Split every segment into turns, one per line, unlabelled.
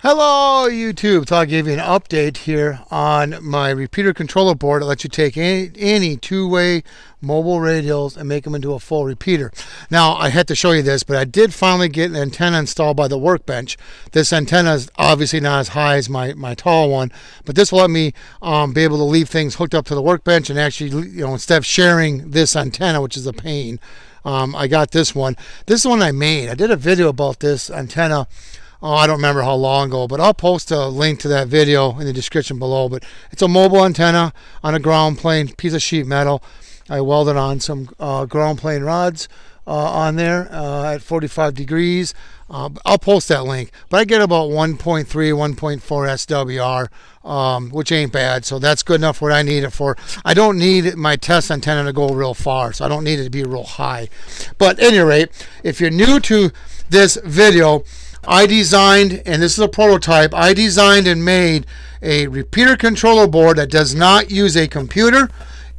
Hello YouTube, so I'll give you an update here on my repeater controller board that lets you take any two-way mobile radios and make them into a full repeater. Now I had to show you this, but I did finally get an antenna installed by the workbench. This antenna is obviously not as high as my tall one, but this will let me be able to leave things hooked up to the workbench and actually, instead of sharing this antenna, which is a pain, I got this one. This is the one I made. I did a video about this antenna. I don't remember how long ago, but I'll post a link to that video in the description below. But it's a mobile antenna on a ground plane piece of sheet metal. I welded on some ground plane rods on there at 45 degrees. I'll post that link. But I get about 1.3, 1.4 SWR, which ain't bad. So that's good enough for what I need it for. I don't need my test antenna to go real far, so I don't need it to be real high. But at any rate, if you're new to this video, I designed, and this is a prototype, I designed and made a repeater controller board that does not use a computer.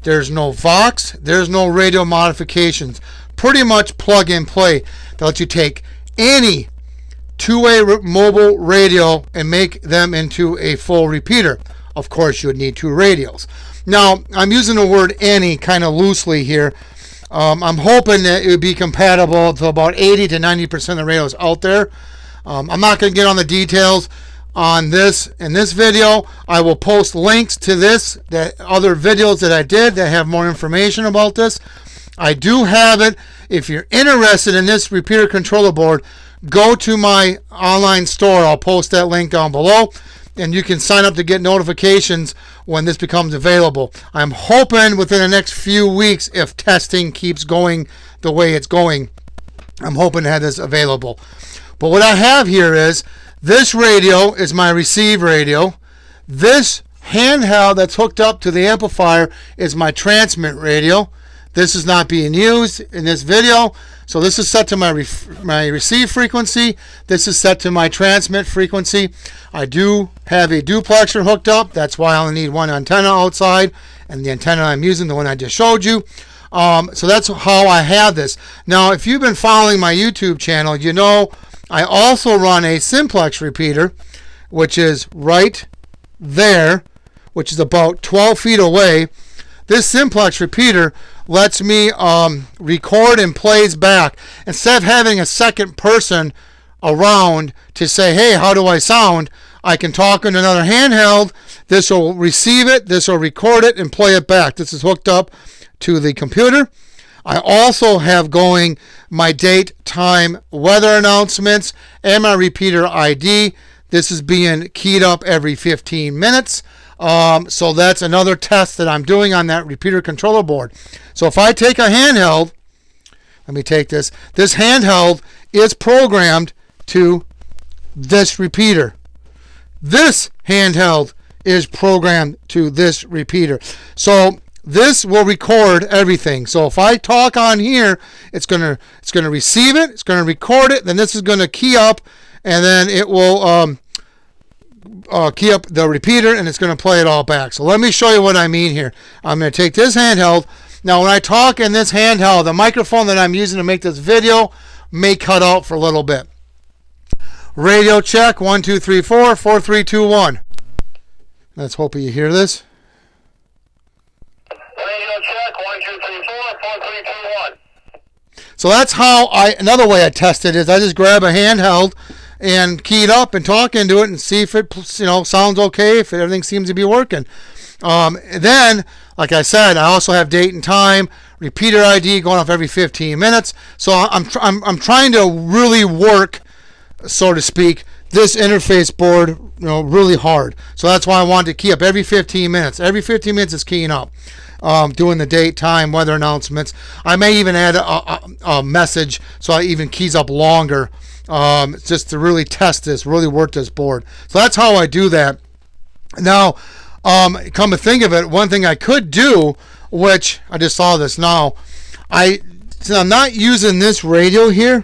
There's no Vox, there's no radio modifications. Pretty much plug and play that lets you take any two-way mobile radio and make them into a full repeater. Of course, you would need two radios. Now, I'm using the word any kind of loosely here. I'm hoping that it would be compatible to about 80 to 90% of the radios out there. I'm not going to get on the details on this in this video. I will post links to this, that other videos that I did that have more information about this. I do have it. If you're interested in this repeater controller board, go to my online store. I'll post that link down below, and you can sign up to get notifications when this becomes available. I'm hoping within the next few weeks, if testing keeps going the way it's going, I'm hoping to have this available. But what I have here is, this radio is my receive radio. This handheld that's hooked up to the amplifier is my transmit radio. This is not being used in this video. So this is set to my receive frequency. This is set to my transmit frequency. I do have a duplexer hooked up. That's why I only need one antenna outside. And the antenna I'm using, the one I just showed you. So that's how I have this. Now, if you've been following my YouTube channel, you know I also run a simplex repeater, which is right there, which is about 12 feet away. This simplex repeater lets me record and plays back. Instead of having a second person around to say, hey, how do I sound? I can talk in another handheld. This will receive it, this will record it, and play it back. This is hooked up to the computer. I also have going my date, time, weather announcements, and my repeater ID. This is being keyed up every 15 minutes. So that's another test that I'm doing on that repeater controller board. So if I take a handheld, let me take this. This handheld is programmed to this repeater. This handheld is programmed to this repeater. So this will record everything. So if I talk on here, it's gonna receive it, it's gonna record it, then this is gonna key up, and then it will key up the repeater, and it's gonna play it all back. So let me show you what I mean here. I'm gonna take this handheld. Now when I talk in this handheld, the microphone that I'm using to make this video may cut out for a little bit. Radio check, 1 2 3 4 4 3 2 1. Let's hope you hear this.
Radio check, 1 2 3 4 4 3 2 1.
So that's how another way I test it is I just grab a handheld and key it up and talk into it and see if it sounds okay, if everything seems to be working. Then, like I said, I also have date and time, repeater ID going off every 15 minutes. So I'm trying to really work, so to speak, this interface board really hard. So that's why I wanted to key up every 15 minutes. Every 15 minutes is keying up. Doing the date, time, weather announcements. I may even add a message so I even keys up longer, just to really test this, really work this board. So that's how I do that. Now, come to think of it, one thing I could do, which I just saw this now, since I'm not using this radio here,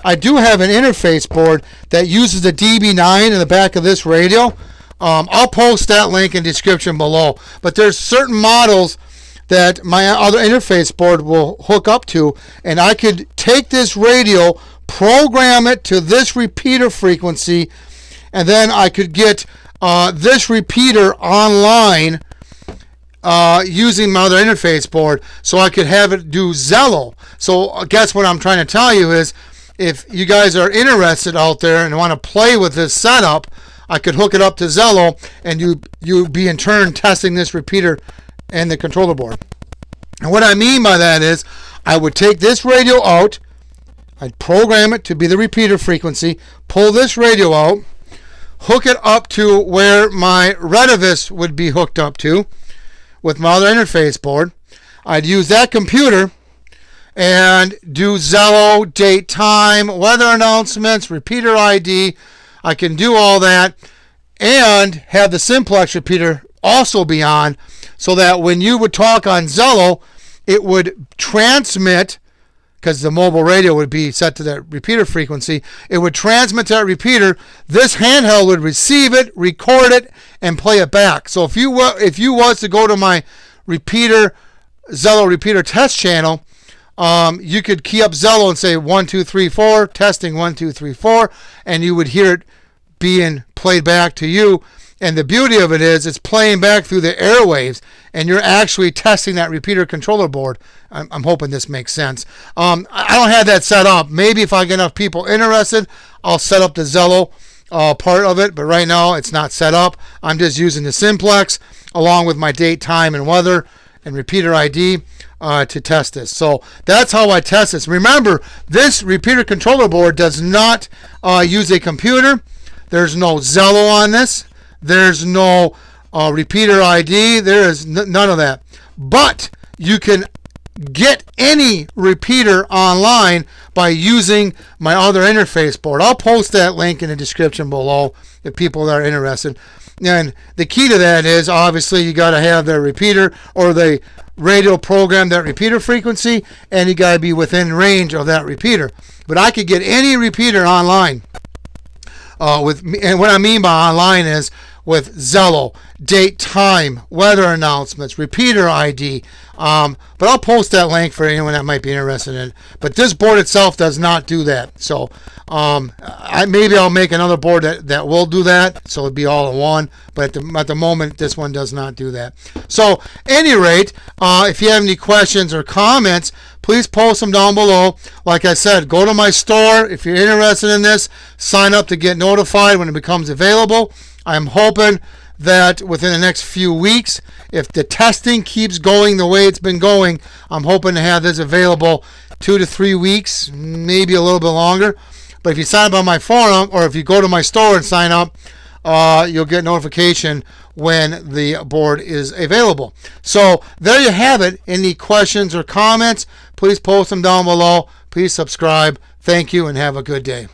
I do have an interface board that uses the DB9 in the back of this radio. I'll post that link in the description below. But there's certain models that my other interface board will hook up to, and I could take this radio, program it to this repeater frequency, and then I could get this repeater online using my other interface board, so I could have it do Zello. So I guess what I'm trying to tell you is, if you guys are interested out there and want to play with this setup, I could hook it up to Zello, and you be in turn testing this repeater and the controller board. And what I mean by that is, I would take this radio out, I'd program it to be the repeater frequency, pull this radio out, hook it up to where my Retevis would be hooked up to with my other interface board. I'd use that computer and do Zello, date, time, weather announcements, repeater ID. I can do all that and have the simplex repeater also be on, so that when you would talk on Zello, it would transmit, because the mobile radio would be set to that repeater frequency, it would transmit to that repeater. This handheld would receive it, record it, and play it back. So if you was to go to my Zello repeater test channel, you could key up Zello and say 1 2 3 4, testing 1 2 3 4, and you would hear it being played back to you. And the beauty of it is, it's playing back through the airwaves, and you're actually testing that repeater controller board. I'm hoping this makes sense. I don't have that set up. Maybe if I get enough people interested, I'll set up the Zello part of it, but right now it's not set up. I'm just using the simplex along with my date, time, and weather and repeater ID to test this. So that's how I test this. Remember, this repeater controller board does not use a computer. There's no Zello on this. There's no repeater ID. There is none of that. But you can get any repeater online by using my other interface board. I'll post that link in the description below if people are interested. And the key to that is, obviously, you got to have the repeater or the radio program that repeater frequency, and you got to be within range of that repeater. But I could get any repeater online. And what I mean by online is with Zello, date, time, weather announcements, repeater ID. But I'll post that link for anyone that might be interested in it. But this board itself does not do that. So maybe I'll make another board that will do that, so it'd be all in one. But at the moment, this one does not do that. So, any rate, if you have any questions or comments, please post them down below. Like I said, go to my store. If you're interested in this, sign up to get notified when it becomes available. I'm hoping that within the next few weeks, if the testing keeps going the way it's been going, I'm hoping to have this available 2 to 3 weeks, maybe a little bit longer. But if you sign up on my forum, or if you go to my store and sign up, you'll get notification when the board is available. So there you have it. Any questions or comments, please post them down below. Please subscribe. Thank you, and have a good day.